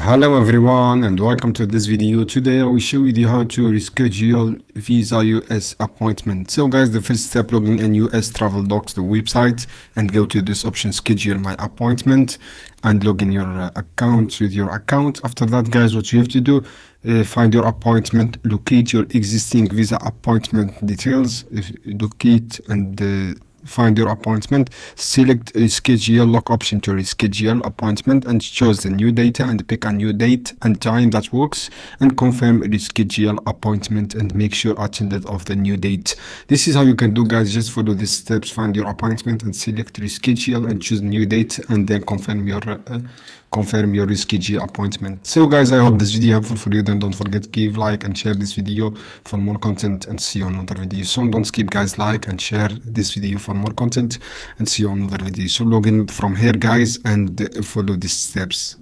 Hello everyone and welcome to this video. Today I will show you how to reschedule Visa US appointment. So guys, the first step, log in US Travel Docs, the website, and go to this option, schedule my appointment, and log in your account with your account. After that guys, what you have to do, find your appointment, locate your existing Visa appointment details, locate and find your appointment, select reschedule lock option to reschedule appointment, and choose the new data and pick a new date and time that works, and confirm reschedule appointment and make sure attended of the new date. This is how you can do guys. Just follow these steps, find your appointment and select reschedule and choose new date, and then confirm your reschedule appointment. So guys, I hope this video helpful for you. Then don't forget to give like and share this video for more content, and see you on another video soon. Don't skip guys, like and share this video for more content, and see you on another video. So log in from here guys and follow these steps.